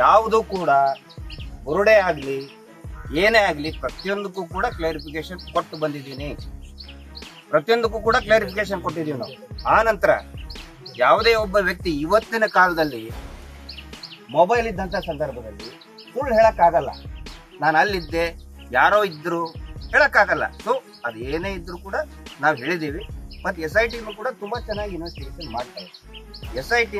ಯಾವುದೂ ಕೂಡ ಬುರುಡೆ ಆಗಲಿ ಏನೇ ಆಗಲಿ ಪ್ರತಿಯೊಂದಕ್ಕೂ ಕೂಡ ಕ್ಲಾರಿಫಿಕೇಶನ್ ಕೊಟ್ಟು ಬಂದಿದ್ದೀನಿ. ಪ್ರತಿಯೊಂದಕ್ಕೂ ಕೂಡ ಕ್ಲಾರಿಫಿಕೇಶನ್ ಕೊಟ್ಟಿದ್ದೀವಿ ನಾವು. ಆ ನಂತರ ಯಾವುದೇ ಒಬ್ಬ ವ್ಯಕ್ತಿ ಇವತ್ತಿನ ಕಾಲದಲ್ಲಿ ಮೊಬೈಲ್ ಇದ್ದಂಥ ಸಂದರ್ಭದಲ್ಲಿ ಸುಳ್ಳು ಹೇಳಕ್ಕಾಗಲ್ಲ. ನಾನು ಅಲ್ಲಿದ್ದೆ, ಯಾರೋ ಇದ್ರು ಹೇಳಕ್ಕಾಗಲ್ಲ. ಸೊ ಅದು ಏನೇ ಇದ್ರು ಕೂಡ ನಾವು ಹೇಳಿದ್ದೀವಿ. ಮತ್ತು SIT ಕೂಡ ತುಂಬಾ ಚೆನ್ನಾಗಿ ಇನ್ವೆಸ್ಟಿಗೇಷನ್ ಮಾಡ್ತಾ ಇದ್ದಾರೆ. SIT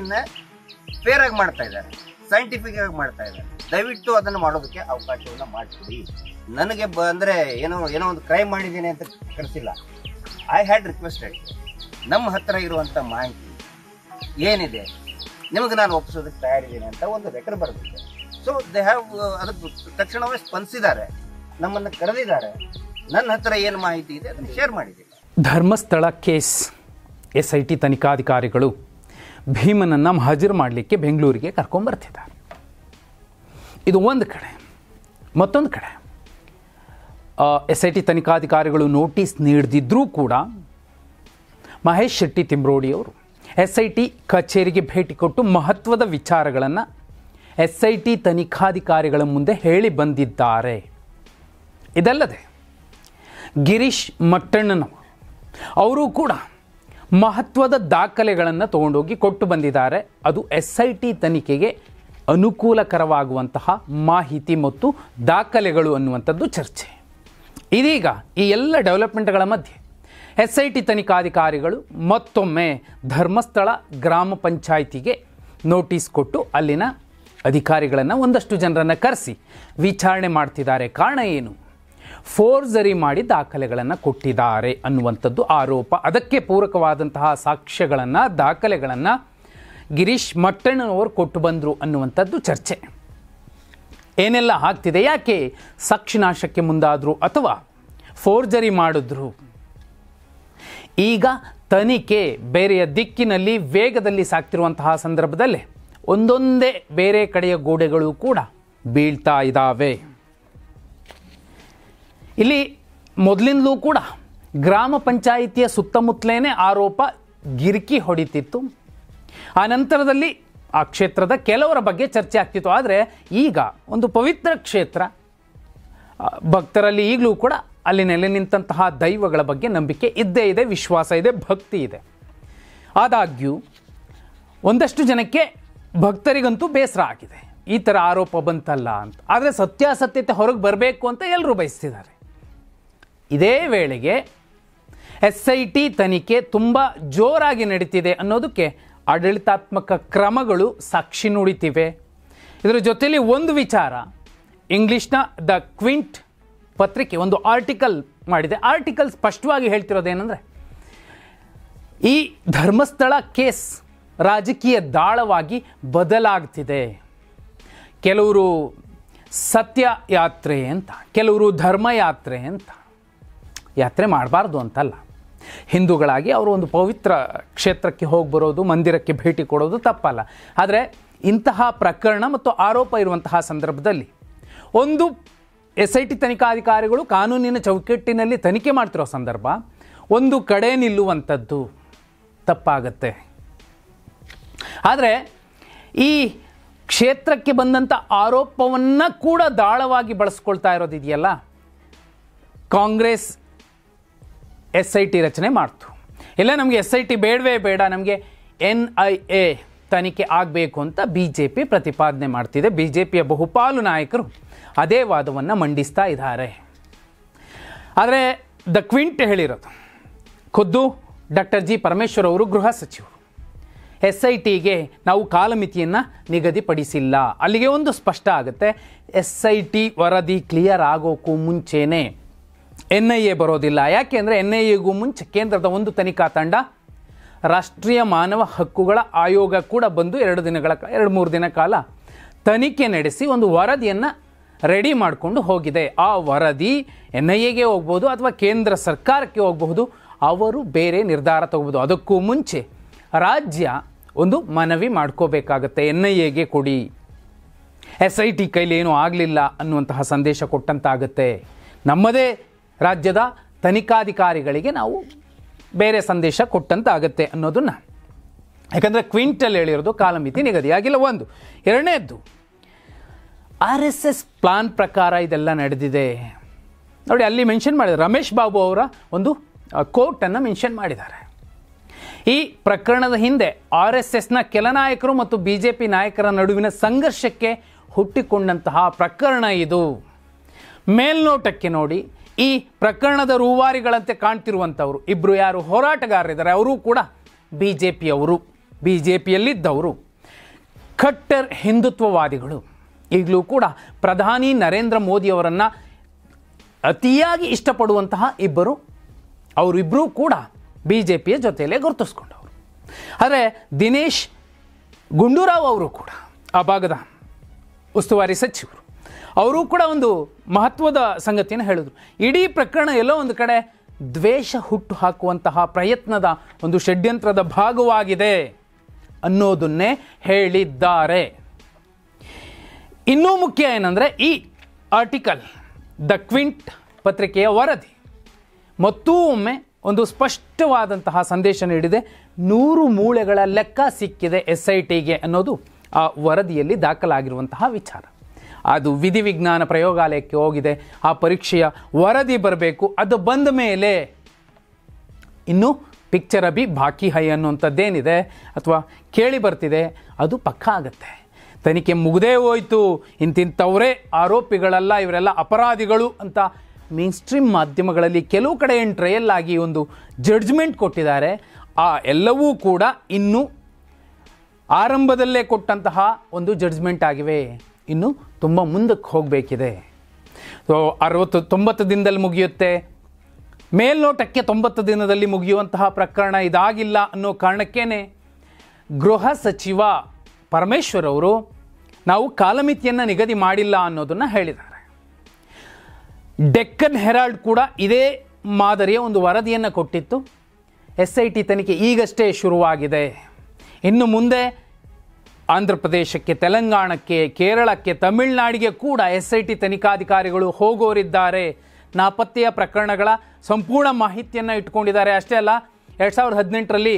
ಫೇರ್ ಆಗಿ ಮಾಡ್ತಾ ಇದ್ದಾರೆ, ಸೈಂಟಿಫಿಕ್ ಆಗಿ ಮಾಡ್ತಾ ಇದ್ದಾರೆ. ದಯವಿಟ್ಟು ಅದನ್ನು ಮಾಡೋದಕ್ಕೆ ಅವಕಾಶವನ್ನ ಮಾಡಿಕೊಡಿ. ನನಗೆ ಅಂದ್ರೆ ಏನೋ ಒಂದು ಕ್ರೈಮ್ ಮಾಡಿದ್ದೀನಿ ಅಂತ ಕರೆಸಿಲ್ಲ. ಐ ಹ್ಯಾಡ್ ರಿಕ್ವೆಸ್ಟೆಡ್ ನಮ್ಮ ಹತ್ರ ಇರುವಂತ ಮಾಹಿತಿ ಏನಿದೆ ನಿಮಗೆ ನಾನು ಒಪ್ಪಿಸೋದಕ್ಕೆ ತಯಾರಿದ್ದೀನಿ ಅಂತ ಒಂದು ಲೆಟರ್ ಬರೆದಿದ್ದೆ. ಸೊ ದೇ ಹ್ಯಾವ್ ಅದಕ್ಕೆ ತಕ್ಷಣವೇ ಸ್ಪಂದಿಸಿದ್ದಾರೆ, ನಮ್ಮನ್ನು ಕರೆದಿದ್ದಾರೆ. ನನ್ನ ಹತ್ರ ಏನು ಮಾಹಿತಿ ಇದೆ ಅದನ್ನು ಶೇರ್ ಮಾಡಿದ್ದೀನಿ. ಧರ್ಮಸ್ಥಳ ಕೇಸ್ SIT ತನಿಖಾಧಿಕಾರಿಗಳು ಭೀಮನನ್ನು ಹಾಜರು ಮಾಡಲಿಕ್ಕೆ ಬೆಂಗಳೂರಿಗೆ ಕರ್ಕೊಂಡ್ಬರ್ತಿದ್ದಾರೆ. ಇದು ಒಂದು ಕಡೆ. ಮತ್ತೊಂದು ಕಡೆ SIT ತನಿಖಾಧಿಕಾರಿಗಳು ನೋಟಿಸ್ ನೀಡದಿದ್ದರೂ ಕೂಡ ಮಹೇಶ್ ಶೆಟ್ಟಿ ತಿಮ್ರೋಡಿಯವರು SIT ಕಚೇರಿಗೆ ಭೇಟಿ ಕೊಟ್ಟು ಮಹತ್ವದ ವಿಚಾರಗಳನ್ನು SIT ತನಿಖಾಧಿಕಾರಿಗಳ ಮುಂದೆ ಹೇಳಿ ಬಂದಿದ್ದಾರೆ. ಇದಲ್ಲದೆ ಗಿರೀಶ್ ಮಟ್ಟಣ್ಣನವರು ಅವರು ಕೂಡ ಮಹತ್ವದ ದಾಖಲೆಗಳನ್ನು ತಗೊಂಡೋಗಿ ಕೊಟ್ಟು ಬಂದಿದ್ದಾರೆ. ಅದು SIT ತನಿಖೆಗೆ ಅನುಕೂಲಕರವಾಗುವಂತಹ ಮಾಹಿತಿ ಮತ್ತು ದಾಖಲೆಗಳು ಅನ್ನುವಂಥದ್ದು ಚರ್ಚೆ. ಇದೀಗ ಈ ಎಲ್ಲ ಡೆವಲಪ್ಮೆಂಟ್ಗಳ ಮಧ್ಯೆ SIT ತನಿಖಾಧಿಕಾರಿಗಳು ಮತ್ತೊಮ್ಮೆ ಧರ್ಮಸ್ಥಳ ಗ್ರಾಮ ಪಂಚಾಯಿತಿಗೆ ನೋಟಿಸ್ ಕೊಟ್ಟು ಅಲ್ಲಿನ ಅಧಿಕಾರಿಗಳನ್ನು ಒಂದಷ್ಟು ಜನರನ್ನು ಕರೆಸಿ ವಿಚಾರಣೆ ಮಾಡ್ತಿದ್ದಾರೆ. ಕಾರಣ ಏನು? ಫೋರ್ಜರಿ ಮಾಡಿ ದಾಖಲೆಗಳನ್ನು ಕೊಟ್ಟಿದ್ದಾರೆ ಅನ್ನುವಂಥದ್ದು ಆರೋಪ. ಅದಕ್ಕೆ ಪೂರಕವಾದಂತಹ ಸಾಕ್ಷ್ಯಗಳನ್ನು, ದಾಖಲೆಗಳನ್ನು ಗಿರೀಶ್ ಮಟ್ಟಣ್ಣನವರು ಕೊಟ್ಟು ಬಂದರು ಅನ್ನುವಂಥದ್ದು ಚರ್ಚೆ. ಏನೆಲ್ಲ ಆಗ್ತಿದೆ, ಯಾಕೆ ಸಾಕ್ಷಿನಾಶಕ್ಕೆ ಮುಂದಾದರು ಅಥವಾ ಫೋರ್ಜರಿ ಮಾಡಿದ್ರು? ಈಗ ತನಿಖೆ ಬೇರೆಯ ದಿಕ್ಕಿನಲ್ಲಿ ವೇಗದಲ್ಲಿ ಸಾಗ್ತಿರುವಂತಹ ಸಂದರ್ಭದಲ್ಲಿ ಒಂದೊಂದೇ ಬೇರೆ ಕಡೆಯ ಗೋಡೆಗಳು ಕೂಡ ಬೀಳ್ತಾ ಇದ್ದಾವೆ. ಇಲ್ಲಿ ಮೊದಲಿಂದಲೂ ಕೂಡ ಗ್ರಾಮ ಪಂಚಾಯಿತಿಯ ಸುತ್ತಮುತ್ತಲೇ ಆರೋಪ ಗಿರಿಕಿ ಹೊಡಿತಿತ್ತು. ಆ ನಂತರದಲ್ಲಿ ಆ ಕ್ಷೇತ್ರದ ಕೆಲವರ ಬಗ್ಗೆ ಚರ್ಚೆ ಆಗ್ತಿತ್ತು. ಆದರೆ ಈಗ ಒಂದು ಪವಿತ್ರ ಕ್ಷೇತ್ರ, ಭಕ್ತರಲ್ಲಿ ಈಗಲೂ ಕೂಡ ಅಲ್ಲಿ ನೆಲೆ ನಿಂತಹ ದೈವಗಳ ಬಗ್ಗೆ ನಂಬಿಕೆ ಇದ್ದೇ ಇದೆ, ವಿಶ್ವಾಸ ಇದೆ, ಭಕ್ತಿ ಇದೆ. ಆದಾಗ್ಯೂ ಒಂದಷ್ಟು ಜನಕ್ಕೆ ಭಕ್ತರಿಗಂತೂ ಬೇಸರ ಆಗಿದೆ, ಈ ಥರ ಆರೋಪ ಬಂತಲ್ಲ ಅಂತ. ಆದರೆ ಸತ್ಯಾಸತ್ಯತೆ ಹೊರಗೆ ಬರಬೇಕು ಅಂತ ಎಲ್ಲರೂ ಬಯಸ್ತಿದ್ದಾರೆ. ಇದೇ ವೇಳೆಗೆ SIT ತನಿಖೆ ತುಂಬ ಜೋರಾಗಿ ನಡೀತಿದೆ ಅನ್ನೋದಕ್ಕೆ ಆಡಳಿತಾತ್ಮಕ ಕ್ರಮಗಳು ಸಾಕ್ಷಿ ನುಡಿತಿವೆ. ಇದರ ಜೊತೆಯಲ್ಲಿ ಒಂದು ವಿಚಾರ, ಇಂಗ್ಲಿಷ್ನ ದ ಕ್ವಿಂಟ್ ಪತ್ರಿಕೆ ಒಂದು ಆರ್ಟಿಕಲ್ ಮಾಡಿದೆ. ಆರ್ಟಿಕಲ್ ಸ್ಪಷ್ಟವಾಗಿ ಹೇಳ್ತಿರೋದೇನೆಂದರೆ, ಈ ಧರ್ಮಸ್ಥಳ ಕೇಸ್ ರಾಜಕೀಯ ದಾಳವಾಗಿ ಬದಲಾಗ್ತಿದೆ. ಕೆಲವರು ಸತ್ಯ ಯಾತ್ರೆ ಅಂತ, ಕೆಲವರು ಧರ್ಮಯಾತ್ರೆ ಅಂತ. ಯಾತ್ರೆ ಮಾಡಬಾರ್ದು ಅಂತಲ್ಲ, ಹಿಂದೂಗಳಾಗಿ ಅವರು ಒಂದು ಪವಿತ್ರ ಕ್ಷೇತ್ರಕ್ಕೆ ಹೋಗಿ ಬರೋದು, ಮಂದಿರಕ್ಕೆ ಭೇಟಿ ಕೊಡೋದು ತಪ್ಪಲ್ಲ. ಆದರೆ ಇಂತಹ ಪ್ರಕರಣ ಮತ್ತು ಆರೋಪ ಇರುವಂತಹ ಸಂದರ್ಭದಲ್ಲಿ ಒಂದು SIT ತನಿಖಾಧಿಕಾರಿಗಳು ಕಾನೂನಿನ ಚೌಕಟ್ಟಿನಲ್ಲಿ ತನಿಖೆ ಮಾಡ್ತಿರೋ ಸಂದರ್ಭ ಒಂದು ಕಡೆ ನಿಲ್ಲುವಂಥದ್ದು ತಪ್ಪಾಗತ್ತೆ. ಆದರೆ ಈ ಕ್ಷೇತ್ರಕ್ಕೆ ಬಂದಂಥ ಆರೋಪವನ್ನು ಕೂಡ ದಾಳವಾಗಿ ಬಳಸ್ಕೊಳ್ತಾ ಇರೋದಿದೆಯಲ್ಲ, ಕಾಂಗ್ರೆಸ್ SIT ರಚನೆ ಮಾಡ್ತು. ಇಲ್ಲ, ನಮಗೆ SIT ಬೇಡವೇ ಬೇಡ, ನಮಗೆ NIA ತನಿಖೆ ಆಗಬೇಕು ಅಂತ BJP ಪ್ರತಿಪಾದನೆ ಮಾಡ್ತಿದೆ. BJPಯ ಬಹುಪಾಲು ನಾಯಕರು ಅದೇ ವಾದವನ್ನು ಮಂಡಿಸ್ತಾ ಇದ್ದಾರೆ. ಆದರೆ ದ ಕ್ವಿಂಟ್ ಹೇಳಿರೋದು, ಖುದ್ದು ಡಾಕ್ಟರ್ G. ಪರಮೇಶ್ವರ್ ಅವರು ಗೃಹ ಸಚಿವರು, SITಗೆ ನಾವು ಕಾಲಮಿತಿಯನ್ನು ನಿಗದಿಪಡಿಸಿಲ್ಲ. ಅಲ್ಲಿಗೆ ಒಂದು ಸ್ಪಷ್ಟ ಆಗುತ್ತೆ, SIT ವರದಿ ಕ್ಲಿಯರ್ ಆಗೋಕ್ಕೂ ಮುಂಚೆನೇ NIA ಬರೋದಿಲ್ಲ. ಯಾಕೆ ಅಂದರೆ NIAಗೂ ಮುಂಚೆ ಕೇಂದ್ರದ ಒಂದು ತನಿಖಾ ತಂಡ, ರಾಷ್ಟ್ರೀಯ ಮಾನವ ಹಕ್ಕುಗಳ ಆಯೋಗ ಕೂಡ ಬಂದು 2-3 ದಿನ ಕಾಲ ತನಿಖೆ ನಡೆಸಿ ಒಂದು ವರದಿಯನ್ನು ರೆಡಿ ಮಾಡಿಕೊಂಡು ಹೋಗಿದೆ. ಆ ವರದಿ NIAಗೆ ಹೋಗ್ಬೋದು ಅಥವಾ ಕೇಂದ್ರ ಸರ್ಕಾರಕ್ಕೆ ಹೋಗಬಹುದು, ಅವರು ಬೇರೆ ನಿರ್ಧಾರ ತಗೋಬೋದು. ಅದಕ್ಕೂ ಮುಂಚೆ ರಾಜ್ಯ ಒಂದು ಮನವಿ ಮಾಡ್ಕೋಬೇಕಾಗತ್ತೆ, NIAಗೆ ಕೊಡಿ, SIT ಕೈಲಿ ಏನೂ ಆಗಲಿಲ್ಲ ಅನ್ನುವಂತಹ ಸಂದೇಶ ಕೊಟ್ಟಂತಾಗುತ್ತೆ. ನಮ್ಮದೇ ರಾಜ್ಯದ ತನಿಖಾಧಿಕಾರಿಗಳಿಗೆ ನಾವು ಬೇರೆ ಸಂದೇಶ ಕೊಟ್ಟಂತಾಗತ್ತೆ ಅನ್ನೋದನ್ನು, ಯಾಕಂದರೆ ಕ್ವಿಂಟಲ್ ಹೇಳಿರೋದು ಕಾಲಮಿತಿ ನಿಗದಿಯಾಗಿಲ್ಲ. ಒಂದು. ಎರಡನೇದ್ದು, RSS ಪ್ಲಾನ್ ಪ್ರಕಾರ ಇದೆಲ್ಲ ನಡೆದಿದೆ ನೋಡಿ. ಅಲ್ಲಿ ಮೆನ್ಷನ್ ಮಾಡಿದ್ದಾರೆ, ರಮೇಶ್ ಬಾಬು ಅವರ ಒಂದು ಕೋಟನ್ನು ಮೆನ್ಷನ್ ಮಾಡಿದ್ದಾರೆ. ಈ ಪ್ರಕರಣದ ಹಿಂದೆ RSSನ ಕೆಲ ನಾಯಕರು ಮತ್ತು BJP ನಾಯಕರ ನಡುವಿನ ಸಂಘರ್ಷಕ್ಕೆ ಹುಟ್ಟಿಕೊಂಡಂತಹ ಪ್ರಕರಣ ಇದು. ಮೇಲ್ನೋಟಕ್ಕೆ ನೋಡಿ ಈ ಪ್ರಕರಣದ ರೂವಾರಿಗಳಂತೆ ಕಾಣ್ತಿರುವಂಥವರು ಇಬ್ಬರು ಯಾರು ಹೋರಾಟಗಾರರಿದ್ದಾರೆ, ಅವರು ಕೂಡ BJPಯಲ್ಲಿದ್ದವರು, ಖಟ್ಟರ್ ಹಿಂದುತ್ವವಾದಿಗಳು. ಈಗಲೂ ಕೂಡ ಪ್ರಧಾನಿ ನರೇಂದ್ರ ಮೋದಿಯವರನ್ನು ಅತಿಯಾಗಿ ಇಷ್ಟಪಡುವಂತಹ ಇಬ್ಬರು, ಅವರಿಬ್ಬರೂ ಕೂಡ BJPಯ ಜೊತೆಯಲ್ಲೇ ಗುರುತಿಸ್ಕೊಂಡವರು. ಆದರೆ ದಿನೇಶ್ ಗುಂಡೂರಾವ್ ಅವರು ಕೂಡ ಆ ಭಾಗದ ಉಸ್ತುವಾರಿ ಸಚಿವರು, ಅವರು ಕೂಡ ಒಂದು ಮಹತ್ವದ ಸಂಗತಿಯನ್ನು ಹೇಳಿದರು. ಇಡೀ ಪ್ರಕರಣ ಎಲ್ಲೋ ಒಂದು ಕಡೆ ದ್ವೇಷ ಹುಟ್ಟು ಹಾಕುವಂತಹ ಪ್ರಯತ್ನದ ಒಂದು ಷಡ್ಯಂತ್ರದ ಭಾಗವಾಗಿದೆ ಅನ್ನೋದನ್ನೇ ಹೇಳಿದ್ದಾರೆ. ಇನ್ನೂ ಮುಖ್ಯ ಏನಂದರೆ ಈ ಆರ್ಟಿಕಲ್ ದ ಕ್ವಿಂಟ್ ಪತ್ರಿಕೆಯ ವರದಿ ಮತ್ತೂ ಒಮ್ಮೆ ಒಂದು ಸ್ಪಷ್ಟವಾದಂತಹ ಸಂದೇಶ ನೀಡಿದೆ. 100 ಮೂಳೆಗಳ ಲೆಕ್ಕ ಸಿಕ್ಕಿದೆ SITಗೆ ಅನ್ನೋದು ಆ ವರದಿಯಲ್ಲಿ ದಾಖಲಾಗಿರುವಂತಹ ವಿಚಾರ. ಅದು ವಿಧಿವಿಜ್ಞಾನ ಪ್ರಯೋಗಾಲಯಕ್ಕೆ ಹೋಗಿದೆ, ಆ ಪರೀಕ್ಷೆಯ ವರದಿ ಬರಬೇಕು. ಅದು ಬಂದ ಮೇಲೆ ಇನ್ನು ಪಿಕ್ಚರ್ ಅಭಿ ಬಾಕಿ ಹೈ ಅನ್ನುವಂಥದ್ದೇನಿದೆ ಅಥವಾ ಕೇಳಿ ಬರ್ತಿದೆ ಅದು ಪಕ್ಕಾ ಆಗುತ್ತೆ. ತನಿಖೆ ಮುಗದೇ ಹೋಯ್ತು, ಇಂತಿಂಥವರೇ ಆರೋಪಿಗಳಲ್ಲ, ಇವರೆಲ್ಲ ಅಪರಾಧಿಗಳು ಅಂತ ಮೇನ್ ಸ್ಟ್ರೀಮ್ ಮಾಧ್ಯಮಗಳಲ್ಲಿ ಕೆಲವು ಕಡೆ ಟ್ರಯಲ್ ಆಗಿ ಒಂದು ಜಡ್ಜ್ಮೆಂಟ್ ಕೊಟ್ಟಿದ್ದಾರೆ. ಆ ಎಲ್ಲವೂ ಕೂಡ ಇನ್ನು ಆರಂಭದಲ್ಲೇ ಕೊಟ್ಟಂತಹ ಒಂದು ಜಡ್ಜ್ಮೆಂಟ್ ಆಗಿವೆ. ಇನ್ನು ತುಂಬ ಮುಂದಕ್ಕೆ ಹೋಗಬೇಕಿದೆ. 60-90 ದಿನದಲ್ಲಿ ಮುಗಿಯುತ್ತೆ, ಮೇಲ್ನೋಟಕ್ಕೆ 90 ದಿನದಲ್ಲಿ ಮುಗಿಯುವಂತಹ ಪ್ರಕರಣ ಇದಾಗಿಲ್ಲ ಅನ್ನೋ ಕಾರಣಕ್ಕೇ ಗೃಹ ಸಚಿವ ಪರಮೇಶ್ವರ್ ಅವರು ನಾವು ಕಾಲಮಿತಿಯನ್ನು ನಿಗದಿ ಮಾಡಿಲ್ಲ ಅನ್ನೋದನ್ನು ಹೇಳಿದ್ದಾರೆ. ಡೆಕ್ಕನ್ ಹೆರಾಲ್ಡ್ ಕೂಡ ಇದೇ ಮಾದರಿಯ ಒಂದು ವರದಿಯನ್ನು ಕೊಟ್ಟಿತ್ತು. SIT ತನಿಖೆ ಈಗಷ್ಟೇ ಶುರುವಾಗಿದೆ. ಇನ್ನು ಮುಂದೆ ಆಂಧ್ರ ಪ್ರದೇಶಕ್ಕೆ, ತೆಲಂಗಾಣಕ್ಕೆ, ಕೇರಳಕ್ಕೆ, ತಮಿಳುನಾಡಿಗೆ ಕೂಡ SIT ತನಿಖಾಧಿಕಾರಿಗಳು ಹೋಗೋರಿದ್ದಾರೆ. ನಾಪತ್ತೆಯ ಪ್ರಕರಣಗಳ ಸಂಪೂರ್ಣ ಮಾಹಿತಿಯನ್ನು ಇಟ್ಕೊಂಡಿದ್ದಾರೆ. ಅಷ್ಟೇ ಅಲ್ಲ, 2018ರಲ್ಲಿ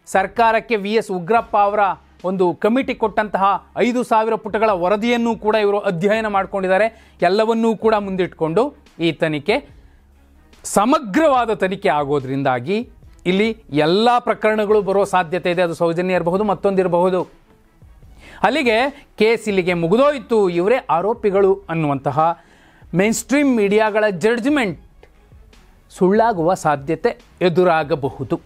ಸರ್ಕಾರಕ್ಕೆ VS ಉಗ್ರಪ್ಪ ಅವರ ಒಂದು ಕಮಿಟಿ ಕೊಟ್ಟಂತಹ 5,000 ಪುಟಗಳ ವರದಿಯನ್ನು ಕೂಡ ಇವರು ಅಧ್ಯಯನ ಮಾಡಿಕೊಂಡಿದ್ದಾರೆ. ಎಲ್ಲವನ್ನೂ ಕೂಡ ಮುಂದಿಟ್ಕೊಂಡು ಈ ತನಿಖೆ ಸಮಗ್ರವಾದ ತನಿಖೆ ಆಗೋದ್ರಿಂದಾಗಿ ಇಲ್ಲಿ ಎಲ್ಲ ಪ್ರಕರಣಗಳು ಬರೋ ಸಾಧ್ಯತೆ ಇದೆ. ಅದು ಸೌಜನ್ಯ ಇರಬಹುದು, ಮತ್ತೊಂದಿರಬಹುದು. ಅಲ್ಲಿಗೆ ಕೇಸ್ ಇಲ್ಲಿಗೆ ಮುಗಿದೋಯ್ತು, ಇವರೇ ಆರೋಪಿಗಳು ಅನ್ನುವಂತಹ ಮೇನ್ ಸ್ಟ್ರೀಮ್ ಮೀಡಿಯಾಗಳ ಜಡ್ಜ್ಮೆಂಟ್ ಸುಳ್ಳಾಗುವ ಸಾಧ್ಯತೆ ಎದುರಾಗಬಹುದು.